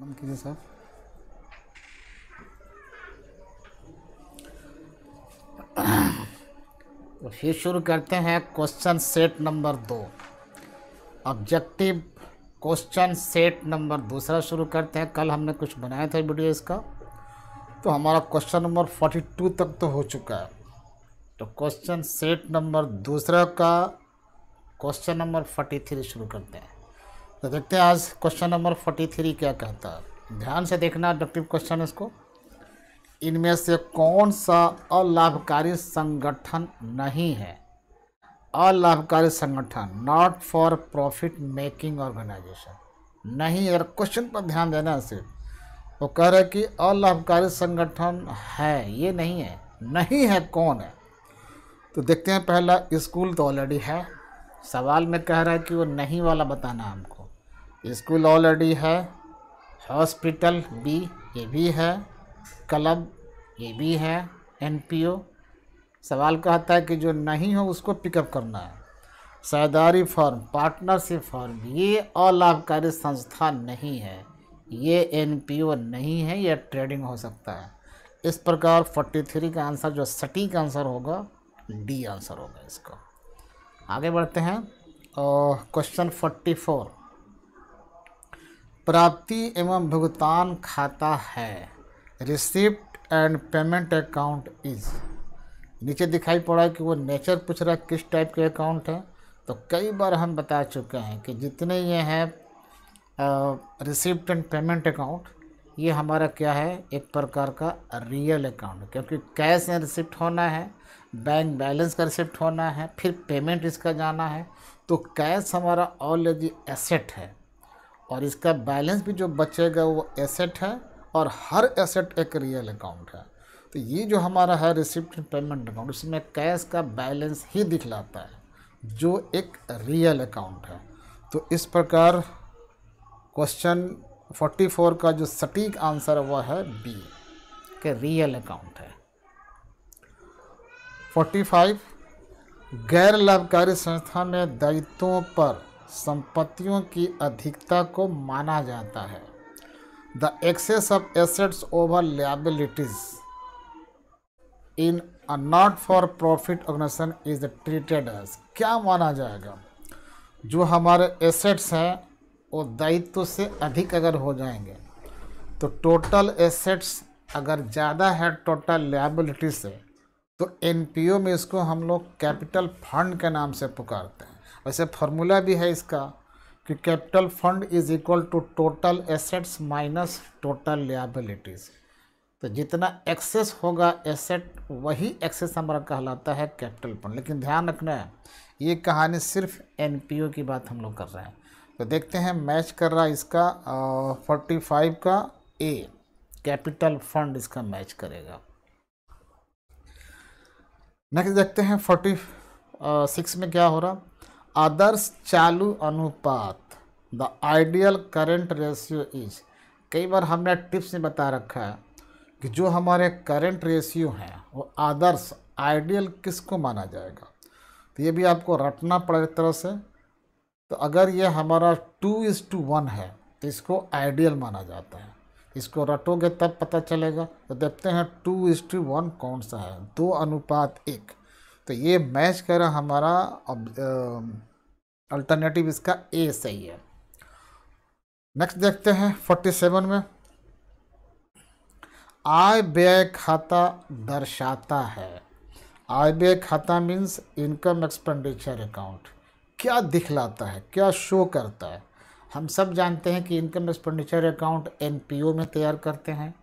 बंद कीजिए साहब। तो फिर शुरू करते हैं question set number 2, objective question set number दूसरा शुरू करते हैं। कल हमने कुछ बनाया था वीडियो इसका, तो हमारा क्वेश्चन नंबर 42 तक तो हो चुका है। तो क्वेश्चन सेट नंबर दूसरा का क्वेश्चन नंबर 43 शुरू करते हैं। तो देखते हैं आज क्वेश्चन नंबर 43 क्या कहता है। ध्यान से देखना ऑब्जेक्टिव क्वेश्चन इसको। इनमें से कौन सा अलाभकारी संगठन नहीं है? अलाभकारी संगठन, not for profit making organisation नहीं। अगर क्वेश्चन पर ध्यान देना सिर्फ, वो कह रहा है कि अलाभकारी संगठन है, ये नहीं है। नहीं है कौन है? तो देखते हैं। पहला, स्कूल तो ऑलरेडी है। सवाल में कह रहा है कि वो नहीं वाला बताना हमको। स्कूल ऑलरेडी है। हॉस्पिटल भी, ये भी है। क्लब, ये भी है। एनपीओ। सवाल कहता है कि जो नहीं हो उसको पिकअप करना है। साझेदारी फर्म, पार्टनरशिप फर्म, ये अलाभकारी संस्था नहीं है, ये एनपीओ नहीं है, ये ट्रेडिंग हो सकता है। इस प्रकार 43 का आंसर जो सटीक आंसर होगा डी आंसर होगा इसका। आगे बढ़ते हैं और क्वेश्चन 44, प्राप्ति एवं भुगतान खाता है, receipt and payment account is. नीचे दिखाई पड़ा है कि वो नेचर पूछ रहा है किस टाइप के अकाउंट है। तो कई बार हम बता चुके हैं कि जितने ये हैं रिसिप्ट एंड पेमेंट अकाउंट, ये हमारा क्या है, एक प्रकार का रियल अकाउंट, क्योंकि कैश में रिसिप्ट होना है, बैंक बैलेंस का रिसिप्ट होना है, फिर पेमेंट इसका जाना है। तो कैश हमारा ऑलरेडी एसेट है और इसका बैलेंस भी जो बचेगा वो एसेट है, और हर एसेट एक रियल अकाउंट है। तो ये जो हमारा है रिसिप्ट एंड पेमेंट अकाउंट, इसमें कैश का बैलेंस ही दिखलाता है जो एक रियल अकाउंट है। तो इस प्रकार क्वेश्चन 44 का जो सटीक आंसर वह है बी के रियल अकाउंट है। 45, गैर लाभकारी संस्था में दायित्वों पर संपत्तियों की अधिकता को माना जाता है। The excess of assets over liabilities in a not for profit organisation is treated as. क्या माना जाएगा? जो हमारे एसेट्स हैं वो दायित्व से अधिक अगर हो जाएंगे, तो टोटल एसेट्स अगर ज़्यादा है टोटल लायबिलिटी से, तो एनपीओ में इसको हम लोग कैपिटल फंड के नाम से पुकारते हैं। वैसे फार्मूला भी है इसका कि capital fund is equal to total assets minus total liabilities. तो जितना एक्सेस होगा एसेट, वही एक्सेस हमारा कहलाता है कैपिटल फंड। लेकिन ध्यान रखना है, ये कहानी सिर्फ एनपीओ की बात हम लोग कर रहे हैं। तो देखते हैं मैच कर रहा है इसका 45 का ए, कैपिटल फंड इसका मैच करेगा। नेक्स्ट देखते हैं 46 में क्या हो रहा। आदर्श चालू अनुपात, the ideal current ratio is. कई बार हमने टिप्स में बता रखा है कि जो हमारे करंट रेशियो हैं वो आदर्श, आइडियल किसको माना जाएगा। तो ये भी आपको रटना पड़े एक तरह से। तो अगर ये हमारा 2:1 है तो इसको आइडियल माना जाता है। इसको रटोगे तब पता चलेगा। तो देखते हैं 2:1 कौन सा है, 2:1। तो ये मैच कर रहा हमारा अल्टरनेटिव इसका ए सही है। नेक्स्ट देखते हैं 47 में, आय व्यय खाता दर्शाता है। आय व्यय खाता मीन्स इनकम एक्सपेंडिचर अकाउंट। क्या दिखलाता है, क्या शो करता है? हम सब जानते हैं कि इनकम एक्सपेंडिचर अकाउंट एनपीओ में तैयार करते हैं,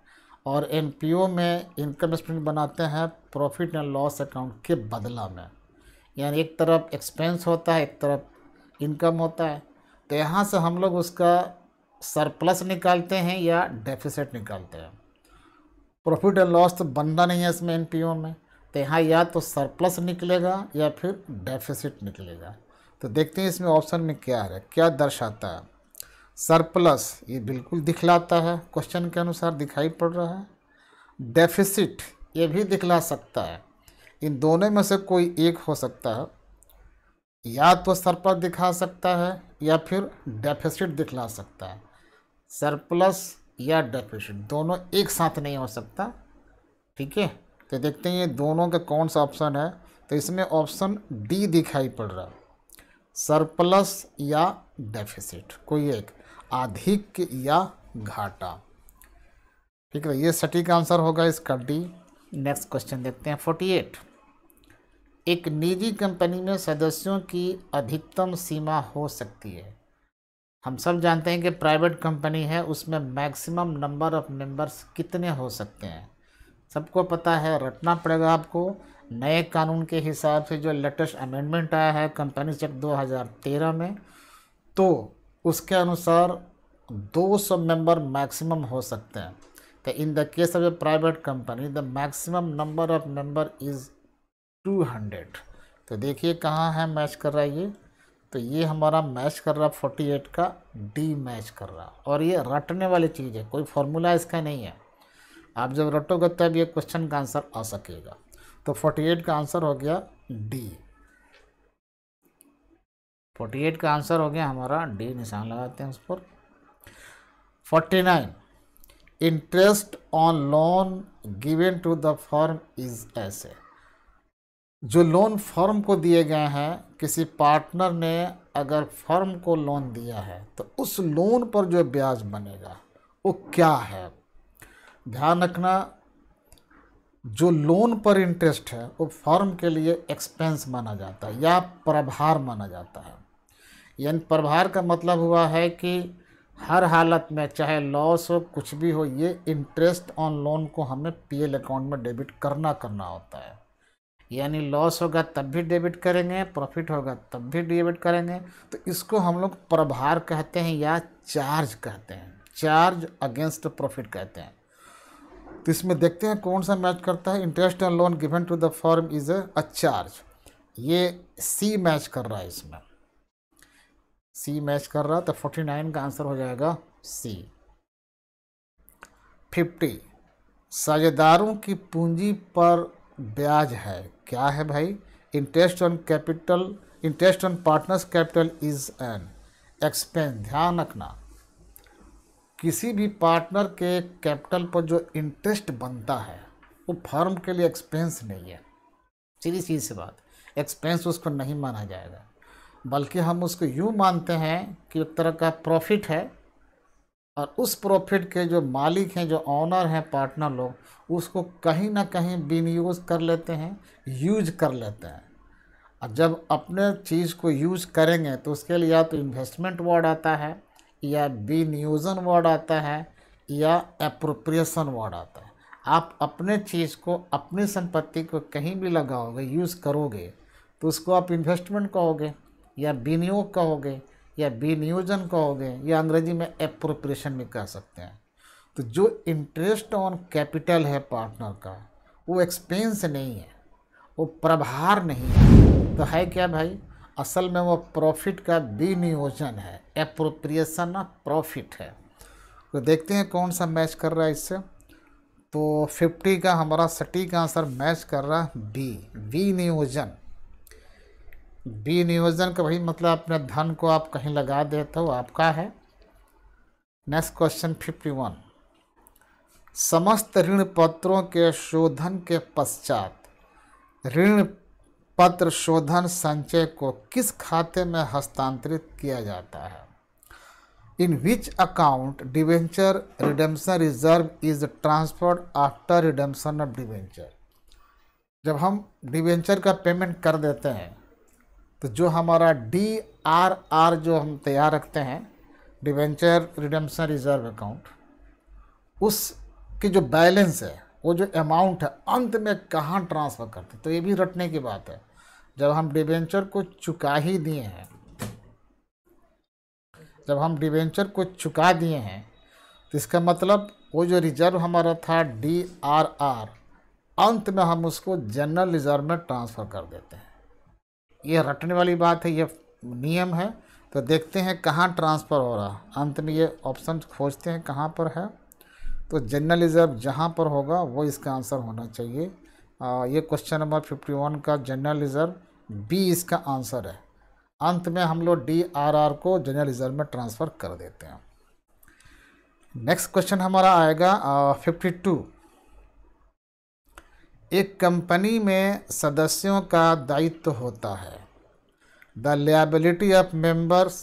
और एनपीओ में इनकम स्टेटमेंट बनाते हैं प्रॉफिट एंड लॉस अकाउंट के बदला में। यानी एक तरफ एक्सपेंस होता है, एक तरफ इनकम होता है। तो यहाँ से हम लोग उसका सरप्लस निकालते हैं या डेफिसिट निकालते हैं। प्रॉफिट एंड लॉस तो बनना नहीं है इसमें एनपीओ में, तो यहाँ या तो सरप्लस निकलेगा या फिर डेफिसिट निकलेगा। तो देखते हैं इसमें ऑप्शन में क्या है, क्या दर्शाता है। सरप्लस ये बिल्कुल दिखलाता है, क्वेश्चन के अनुसार दिखाई पड़ रहा है। डेफिसिट ये भी दिखला सकता है। इन दोनों में से कोई एक हो सकता है, या तो सरप्लस दिखा सकता है या फिर डेफिसिट दिखला सकता है। सरप्लस या डेफिसिट, दोनों एक साथ नहीं हो सकता। ठीक है, तो देखते हैं ये दोनों का कौन सा ऑप्शन है। तो इसमें ऑप्शन डी दिखाई पड़ रहा है, सरप्लस या डेफिसिट, कोई एक, अधिक या घाटा। ठीक है, ये सटीक आंसर होगा इसका डी। नेक्स्ट क्वेश्चन देखते हैं 48। एक निजी कंपनी में सदस्यों की अधिकतम सीमा हो सकती है। हम सब जानते हैं कि प्राइवेट कंपनी है, उसमें मैक्सिमम नंबर ऑफ मेंबर्स कितने हो सकते हैं, सबको पता है, रटना पड़ेगा आपको। नए कानून के हिसाब से जो लेटेस्ट अमेंडमेंट आया है कंपनीज एक्ट 2013 में, तो उसके अनुसार 200 मेंबर मैक्सिमम हो सकते हैं। तो in the case of A private company the maximum number of member is 200। तो देखिए कहाँ है मैच कर रहा है ये, तो ये हमारा मैच कर रहा 48 का डी मैच कर रहा। और ये रटने वाली चीज़ है, कोई फॉर्मूला इसका नहीं है, आप जब रटोगे तब ये क्वेश्चन का आंसर आ सकेगा। तो 48 का आंसर हो गया डी। 48 का आंसर हो गया हमारा डी, निशान लगाते हैं उस पर। 49, interest on loan given to the firm is ऐसे। जो लोन फर्म को दिए गए हैं, किसी पार्टनर ने अगर फर्म को लोन दिया है तो उस लोन पर जो ब्याज बनेगा वो क्या है। ध्यान रखना, जो लोन पर इंटरेस्ट है वो फर्म के लिए एक्सपेंस माना जाता है या प्रभार माना जाता है। यानी प्रभार का मतलब हुआ है कि हर हालत में चाहे लॉस हो कुछ भी हो, ये इंटरेस्ट ऑन लोन को हमें पीएल अकाउंट में डेबिट करना होता है। यानी लॉस होगा तब भी डेबिट करेंगे, प्रॉफिट होगा तब भी डेबिट करेंगे। तो इसको हम लोग प्रभार कहते हैं या चार्ज कहते हैं, चार्ज अगेंस्ट प्रॉफिट कहते हैं। तो इसमें देखते हैं कौन सा मैच करता है। Interest on loan given to the firm is a charge, ये सी मैच कर रहा है, इसमें सी मैच कर रहा है। तो 49 का आंसर हो जाएगा सी। 50, साझेदारों की पूंजी पर ब्याज है, क्या है भाई। Interest on capital, interest on partners capital is an expense. ध्यान रखना, किसी भी पार्टनर के कैपिटल पर जो इंटरेस्ट बनता है वो फर्म के लिए एक्सपेंस नहीं है। सीधी सीधी सी बात, एक्सपेंस उसको नहीं माना जाएगा, बल्कि हम उसको यूँ मानते हैं कि एक तरह का प्रॉफिट है, और उस प्रॉफिट के जो मालिक हैं, जो ऑनर हैं, पार्टनर लोग, उसको कहीं ना कहीं विनियोग कर लेते हैं, यूज कर लेते हैं। और जब अपने चीज़ को यूज करेंगे तो उसके लिए या तो इन्वेस्टमेंट वर्ड आता है, या विनियोजन वर्ड आता है, या एप्रोप्रिएशन वर्ड आता है। आप अपने चीज़ को, अपनी संपत्ति को कहीं भी लगाओगे, यूज़ करोगे, तो उसको आप इन्वेस्टमेंट कहोगे, या विनियोग कहोगे, या विनियोजन कहोगे, या अंग्रेजी में एप्रोप्रिएशन भी कह सकते हैं। तो जो इंटरेस्ट ऑन कैपिटल है पार्टनर का, वो एक्सपेंस नहीं है, वो प्रभार नहीं है, तो है क्या भाई, असल में वो प्रॉफिट का विनियोजन है, एप्रोप्रिएशन ऑफ प्रॉफिट है। तो देखते हैं कौन सा मैच कर रहा है इससे। तो 50 का हमारा सटीक आंसर मैच कर रहा है बी, विनियोजन। विनियोजन का वही मतलब अपने धन को आप कहीं लगा देते हो, आपका है। नेक्स्ट क्वेश्चन 51, समस्त ऋण पत्रों के शोधन के पश्चात ऋण पत्र शोधन संचय को किस खाते में हस्तांतरित किया जाता है। In which account debenture redemption reserve is transferred after redemption of debenture. जब हम डिवेंचर का पेमेंट कर देते हैं तो जो हमारा DRR जो हम तैयार रखते हैं, डिवेंचर रिडेम्पशन रिजर्व अकाउंट, उसकी जो बैलेंस है, वो जो अमाउंट है, अंत में कहाँ ट्रांसफ़र करते हैं। तो ये भी रटने की बात है। जब हम डिवेंचर को चुका ही दिए हैं, जब हम डिवेंचर को चुका दिए हैं, तो इसका मतलब वो जो रिजर्व हमारा था DRR, अंत में हम उसको जनरल रिजर्व में ट्रांसफ़र कर देते हैं। ये रटने वाली बात है, ये नियम है। तो देखते हैं कहाँ ट्रांसफ़र हो रहा है, अंत में ये ऑप्शन खोजते हैं कहाँ पर है। तो जनरल रिजर्व जहाँ पर होगा वो इसका आंसर होना चाहिए। ये क्वेश्चन नंबर 51 का जनरल रिजर्व बी इसका आंसर है। अंत में हम लोग DRR को जनरल रिजर्व में ट्रांसफ़र कर देते हैं। नेक्स्ट क्वेश्चन हमारा आएगा 52। एक कंपनी में सदस्यों का दायित्व होता है। The liability of members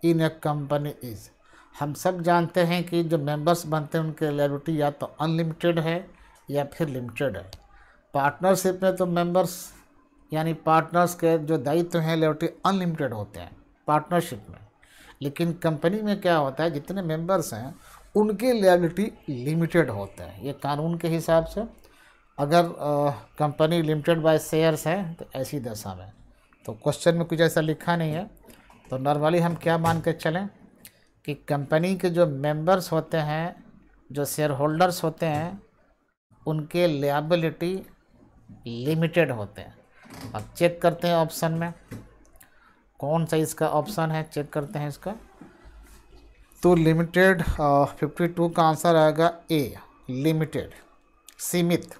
in A company is. हम सब जानते हैं कि जो मेंबर्स बनते हैं उनके लिएबिलिटी या तो अनलिमिटेड है या फिर लिमिटेड है। पार्टनरशिप में तो मेंबर्स यानी पार्टनर्स के जो दायित्व हैं लिएबिलिटी अनलिमिटेड होते हैं पार्टनरशिप में। लेकिन कंपनी में क्या होता है, जितने मेंबर्स हैं उनके लिएबिलिटी लिमिटेड होते हैं। ये कानून के हिसाब से अगर कंपनी लिमिटेड बाय शेयर्स है तो ऐसी दशा में, तो क्वेश्चन में कुछ ऐसा लिखा नहीं है, तो नॉर्मली हम क्या मान के चलें कि कंपनी के जो मेंबर्स होते हैं, जो शेयर होल्डर्स होते हैं, उनके लिएबिलिटी लिमिटेड होते हैं। अब चेक करते हैं ऑप्शन में कौन सा इसका ऑप्शन है, चेक करते हैं इसका। तो लिमिटेड 52 का आंसर आएगा ए, लिमिटेड, सीमित।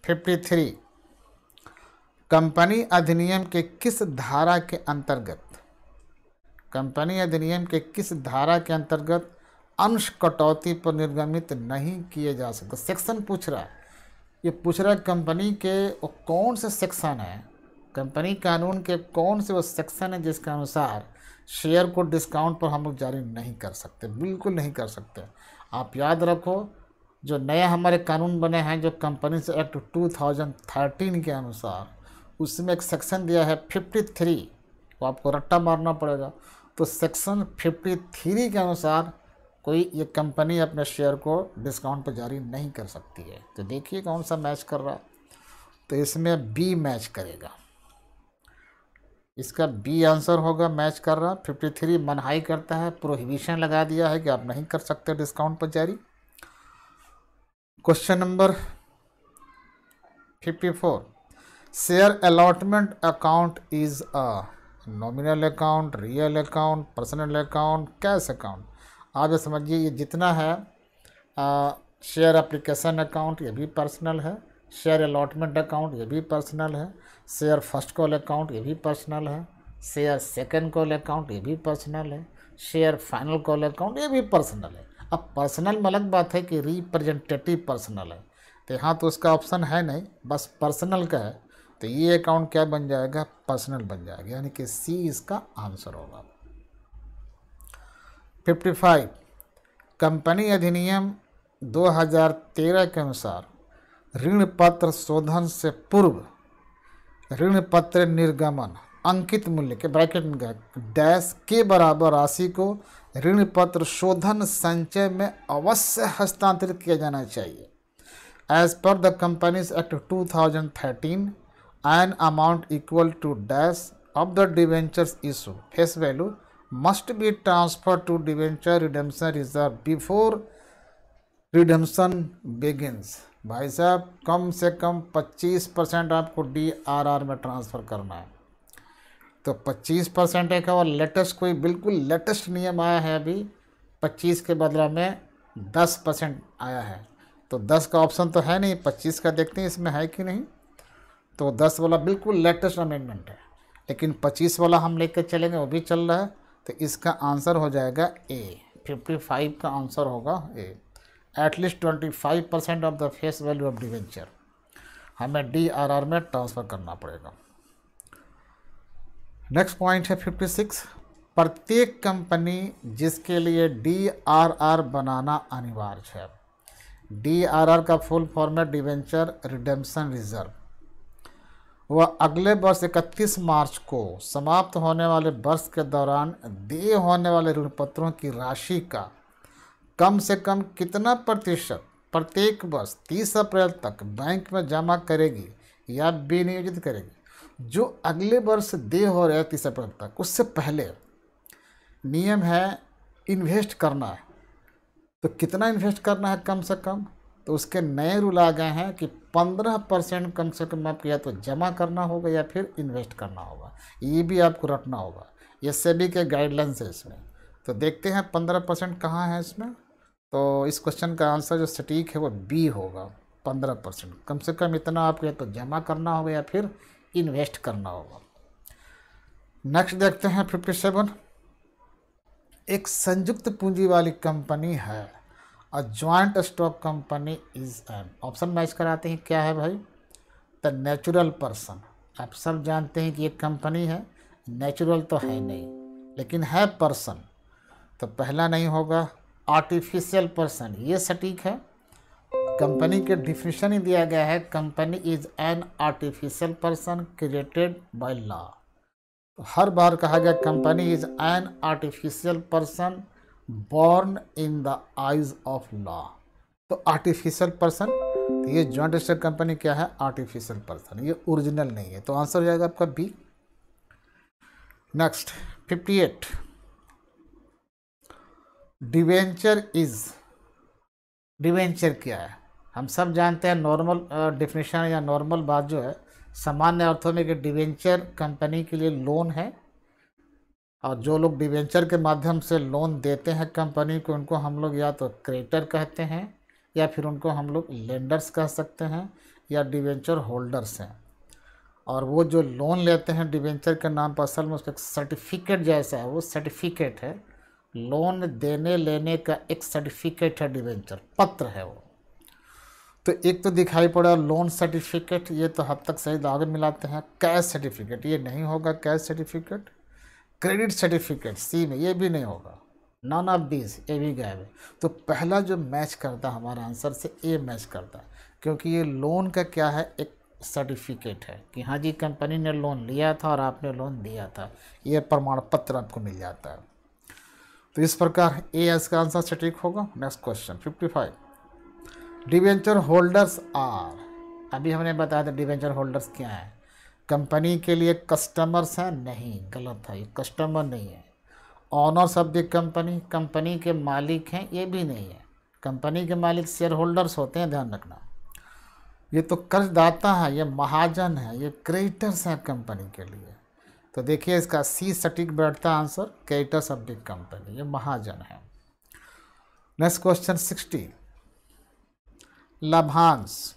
53 कंपनी अधिनियम के किस धारा के अंतर्गत, कंपनी अधिनियम के किस धारा के अंतर्गत अंश कटौती पर निर्गमित नहीं किए जा सकते। सेक्शन पूछ रहा है, ये पूछ रहा है कंपनी के वो कौन से सेक्शन है, कंपनी कानून के कौन से वो सेक्शन है जिसके अनुसार शेयर को डिस्काउंट पर हम लोग जारी नहीं कर सकते, बिल्कुल नहीं कर सकते। आप याद रखो, जो नए हमारे कानून बने हैं जो कंपनीज एक्ट 2013 के अनुसार, उसमें एक सेक्शन दिया है 53, वो आपको रट्टा मारना पड़ेगा। तो सेक्शन 53 के अनुसार कोई ये कंपनी अपने शेयर को डिस्काउंट पर जारी नहीं कर सकती है। तो देखिए कौन सा मैच कर रहा है, तो इसमें बी मैच करेगा, इसका बी आंसर होगा, मैच कर रहा। 53 मनाही करता है, प्रोहिबिशन लगा दिया है कि आप नहीं कर सकते डिस्काउंट पर जारी। Question number 54 share allotment account is a nominal account, real account, personal account, cash account. आप ये समझिए ये जितना है शेयर एप्लीकेशन अकाउंट ये भी पर्सनल है, शेयर अलॉटमेंट अकाउंट ये भी पर्सनल है, शेयर फर्स्ट कॉल अकाउंट ये भी पर्सनल है, शेयर सेकंड कॉल अकाउंट ये भी पर्सनल है, शेयर फाइनल कॉल अकाउंट ये भी पर्सनल है। अब पर्सनल में अलग बात है कि रिप्रेजेंटेटिव पर्सनल है, तो यहाँ तो उसका ऑप्शन है नहीं, बस पर्सनल का है, तो ये अकाउंट क्या बन जाएगा, पर्सनल बन जाएगा, यानी कि सी इसका आंसर होगा। 55 कंपनी अधिनियम 2013 के अनुसार ऋण पत्र शोधन से पूर्व ऋण पत्र निर्गमन अंकित मूल्य के ब्रैकेट में डैश के बराबर राशि को ऋण पत्र शोधन संचय में अवश्य हस्तांतरित किया जाना चाहिए। As per the companies act 2013 an amount equal to dash of the debentures issue face value must be transferred to debenture redemption reserve before redemption begins। भाई साहब कम से कम 25% आपको DRR में ट्रांसफ़र करना है, तो 25% एक और लेटेस्ट कोई बिल्कुल लेटेस्ट नियम आया है अभी, 25 के बदला में 10% आया है, तो 10 का ऑप्शन तो है नहीं, 25 का देखते हैं इसमें है कि नहीं। तो 10 वाला बिल्कुल लेटेस्ट अमेंडमेंट है, लेकिन 25 वाला हम लेकर चलेंगे, वो भी चल रहा है, तो इसका आंसर हो जाएगा ए, 55 का आंसर होगा A. At least 25% of the face value of debenture हमें DRR में ट्रांसफ़र करना पड़ेगा। नेक्स्ट पॉइंट है 56 प्रत्येक कंपनी जिसके लिए DRR बनाना अनिवार्य है। DRR का फुल फॉर्म है डिवेंचर रिडेम्पशन रिजर्व। वह अगले वर्ष 31 मार्च को समाप्त होने वाले वर्ष के दौरान देय होने वाले ऋण पत्रों की राशि का कम से कम कितना प्रतिशत प्रत्येक वर्ष 30 अप्रैल तक बैंक में जमा करेगी या विनियोजित करेगी। जो अगले वर्ष देय हो रहे हैं 30 अप्रैल तक, उससे पहले नियम है इन्वेस्ट करना है, तो कितना इन्वेस्ट करना है कम से कम, तो उसके नए रूल आ गए हैं कि 15% कम से कम आपको या तो जमा करना होगा या फिर इन्वेस्ट करना होगा, ये भी आपको रखना होगा, ये सेबी के गाइडलाइंस है इसमें। तो देखते हैं 15% कहाँ है इसमें, तो इस क्वेश्चन का आंसर जो सटीक है वो बी होगा, 15%। कम से कम इतना आपको या तो जमा करना होगा या फिर इन्वेस्ट करना होगा। नेक्स्ट देखते हैं 57 एक संयुक्त पूंजी वाली कंपनी है। A joint stock company is N, option match कराते हैं, क्या है भाई? The natural person. आप सब जानते हैं कि एक कंपनी है, नेचुरल तो है नहीं लेकिन है पर्सन, तो पहला नहीं होगा। आर्टिफिशियल पर्सन, ये सटीक है। कंपनी के डिफिनेशन ही दिया गया है, company is an artificial person created by law. हर बार कहा गया company is an artificial person born in the eyes of law. तो आर्टिफिशियल पर्सन, तो ये जॉइंट स्टॉक कंपनी क्या है? आर्टिफिशियल पर्सन, ये ओरिजिनल नहीं है। तो आंसर हो जाएगा आपका B. Next 58, debenture is, debenture क्या है? हम सब जानते हैं, नॉर्मल डेफिनेशन या नॉर्मल बात जो है सामान्य अर्थों में कि डिवेंचर कंपनी के लिए लोन है, और जो लोग डिवेंचर के माध्यम से लोन देते हैं कंपनी को, उनको हम लोग या तो क्रेडिटर कहते हैं या फिर उनको हम लोग लेंडर्स कह सकते हैं या डिवेंचर होल्डर्स हैं। और वो जो लोन लेते हैं डिवेंचर के नाम पर, असल में उसका एक सर्टिफिकेट जैसा है, वो सर्टिफिकेट है, लोन देने लेने का एक सर्टिफिकेट है, डिवेंचर पत्र है वो। तो एक तो दिखाई पड़ा लोन सर्टिफिकेट, ये तो हद तक सही, आगे मिलाते हैं। कैश सर्टिफिकेट, ये नहीं होगा कैश सर्टिफिकेट। क्रेडिट सर्टिफिकेट सी में, ये भी नहीं होगा। नॉन ऑफ दीज, ये भी गायब है। तो पहला जो मैच करता हमारा आंसर से ए मैच करता है, क्योंकि ये लोन का क्या है? एक सर्टिफिकेट है कि हाँ जी कंपनी ने लोन लिया था और आपने लोन दिया था, ये प्रमाण पत्र आपको मिल जाता है। तो इस प्रकार ए इसका आंसर सटीक होगा। Next question 55, debenture holders are, अभी हमने बताया था डिवेंचर होल्डर्स क्या है। कंपनी के लिए कस्टमर्स हैं? नहीं, गलत है, ये कस्टमर नहीं है। Honours of the company, company के मालिक हैं? ये भी नहीं है। कंपनी के मालिक शेयर होल्डर्स होते हैं, ध्यान रखना। ये तो कर्जदाता है, ये महाजन है, ये क्रेडिटर्स हैं कंपनी के लिए। तो देखिए इसका सी सटीक बैठता answer, creditors of the company, ये महाजन है। नेक्स्ट क्वेश्चन 60, लाभांश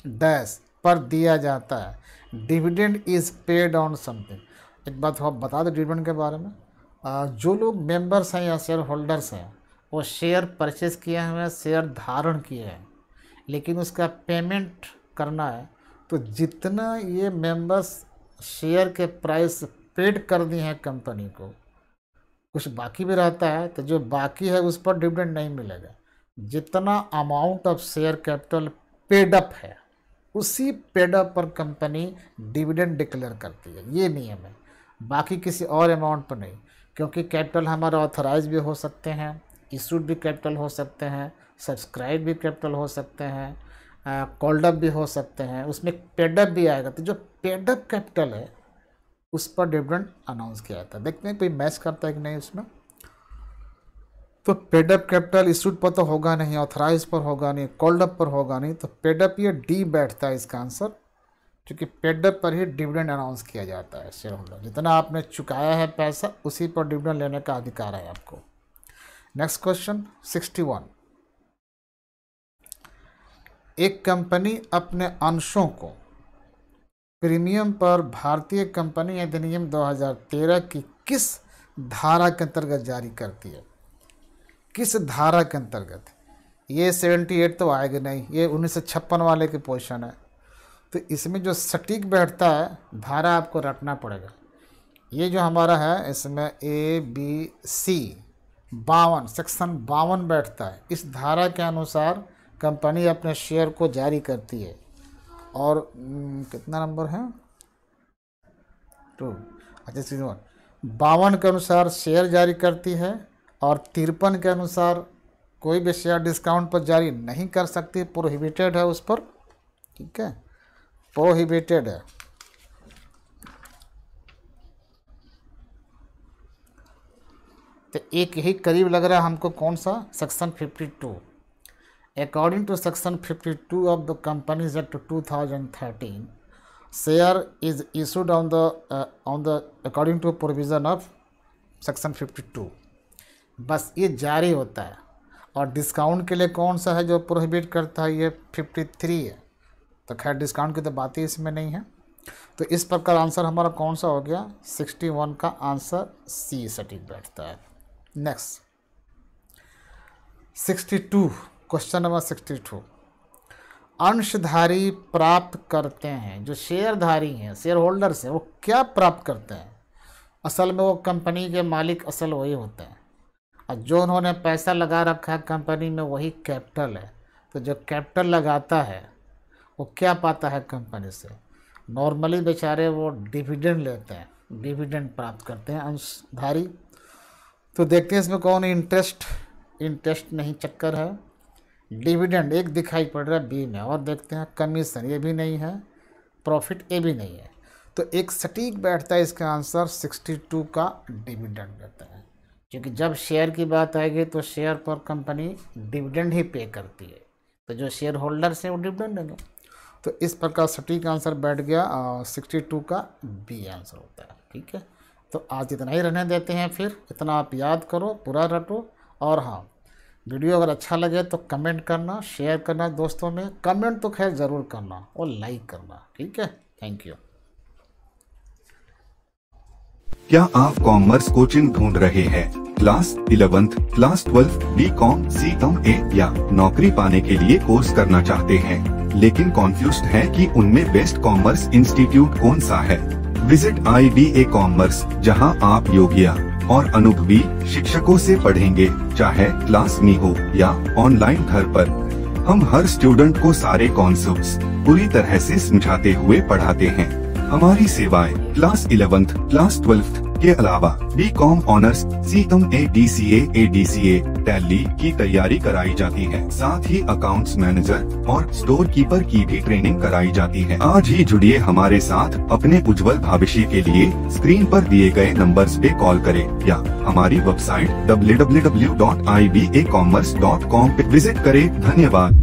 डैश पर दिया जाता है, dividend is paid on something. एक बात आप बता दो डिविडेंड के बारे में। जो लोग मेंबर्स हैं या शेयर होल्डर्स हैं, वो शेयर परचेज किए हुए हैं, शेयर धारण किए हैं, लेकिन उसका पेमेंट करना है। तो जितना ये मेंबर्स शेयर के प्राइस पेड कर दिए हैं कंपनी को, कुछ बाकी भी रहता है, तो जो बाकी है उस पर डिविडेंड नहीं मिलेगा। जितना amount of share capital paid up है, उसी पेड अप पर कंपनी डिविडेंड डिक्लेयर करती है, ये नियम है। बाकी किसी और अमाउंट पर नहीं, क्योंकि कैपिटल हमारा ऑथराइज भी हो सकते हैं, इशूड भी कैपिटल हो सकते हैं, सब्सक्राइब भी कैपिटल हो सकते हैं, कॉल्ड अप भी हो सकते हैं, उसमें पेड अप भी आएगा। तो जो पेड अप कैपिटल है उस पर डिविडेंड अनाउंस किया जाता है। देखते हैं कोई मैच करता है कि नहीं उसमें। तो पेड अप कैपिटल इशूड पर तो होगा नहीं, ऑथराइज पर होगा नहीं, कॉल्ड अप पर होगा नहीं, तो पेड अप ये डी बैठता है इसका आंसर, क्योंकि पेड अप पर ही डिविडेंड अनाउंस किया जाता है। शेयर होल्डर जितना आपने चुकाया है पैसा, उसी पर डिविडेंड लेने का अधिकार है आपको। नेक्स्ट क्वेश्चन 61, एक कंपनी अपने अंशों को प्रीमियम पर भारतीय कंपनी अधिनियम 2013 की किस धारा के अंतर्गत जारी करती है? किस धारा के अंतर्गत? ये 78 तो आएगा नहीं, ये 1956 वाले की पोजीशन है। तो इसमें जो सटीक बैठता है धारा आपको रटना पड़ेगा। ये जो हमारा है इसमें ए बी सी 52, सेक्शन 52 बैठता है। इस धारा के अनुसार कंपनी अपने शेयर को जारी करती है। और कितना नंबर है? 2, अच्छा 52 के अनुसार शेयर जारी करती है, और 53 के अनुसार कोई भी शेयर डिस्काउंट पर जारी नहीं कर सकती, प्रोहिबिटेड है उस पर। ठीक है, प्रोहिबिटेड है। तो एक यही करीब लग रहा है हमको, कौन सा? Section 52। According to section 52 of the companies act 2013, share is issued on the according to provision of section 52। बस ये जारी होता है। और डिस्काउंट के लिए कौन सा है जो प्रोहिबिट करता है? ये 53 है। तो खैर डिस्काउंट की तो बात ही इसमें नहीं है। तो इस प्रकार आंसर हमारा कौन सा हो गया? 61 का आंसर सी सटीक बैठता है। नेक्स्ट 62, क्वेश्चन नंबर 62, अंशधारी प्राप्त करते हैं, जो शेयरधारी हैं, शेयर होल्डर्स हैं, वो क्या प्राप्त करते हैं? असल में वो कंपनी के मालिक असल वही होते हैं, और जो उन्होंने पैसा लगा रखा है कंपनी में वही कैपिटल है। तो जो कैपिटल लगाता है वो क्या पाता है कंपनी से? नॉर्मली बेचारे वो डिविडेंड लेते हैं, डिविडेंड प्राप्त करते हैं अंशधारी। तो देखते हैं इसमें कौन इंटरेस्ट नहीं, चक्कर है। डिविडेंड एक दिखाई पड़ रहा है बी में, और देखते हैं कमीशन, ये भी नहीं है, प्रॉफिट ये भी नहीं है। तो एक सटीक बैठता है इसका आंसर 62 का डिविडेंड रहता है, क्योंकि जब शेयर की बात आएगी तो शेयर पर कंपनी डिविडेंड ही पे करती है, तो जो शेयर होल्डर्स हैं वो डिविडेंड देंगे। तो इस प्रकार सटीक आंसर बैठ गया 62 का बी आंसर होता है। ठीक है, तो आज इतना ही रहने देते हैं, फिर इतना आप याद करो, पूरा रटो। और हाँ, वीडियो अगर अच्छा लगे तो कमेंट करना, शेयर करना दोस्तों में, कमेंट तो खैर ज़रूर करना और लाइक करना। ठीक है, थैंक यू। क्या आप कॉमर्स कोचिंग ढूंढ रहे हैं? Class 11th, class 12, BCom, CMA या नौकरी पाने के लिए कोर्स करना चाहते हैं, लेकिन कॉन्फ्यूज्ड है कि उनमें बेस्ट कॉमर्स इंस्टीट्यूट कौन सा है? विजिट IDA कॉमर्स, जहां आप योग्य और अनुभवी शिक्षकों से पढ़ेंगे, चाहे क्लास में हो या ऑनलाइन घर पर। हम हर स्टूडेंट को सारे कॉन्सेप्ट्स पूरी तरह से समझाते हुए पढ़ाते हैं। हमारी सेवाएं क्लास 11th, क्लास 12th के अलावा BCom honours, CMA, DCA, ADCA, tally की तैयारी कराई जाती है। साथ ही अकाउंट्स मैनेजर और स्टोर कीपर की भी ट्रेनिंग कराई जाती है। आज ही जुड़िए हमारे साथ, अपने उज्जवल भविष्य के लिए स्क्रीन पर दिए गए नंबर्स पे कॉल करें या हमारी वेबसाइट www.ibacommerce.com पे विजिट करें। धन्यवाद।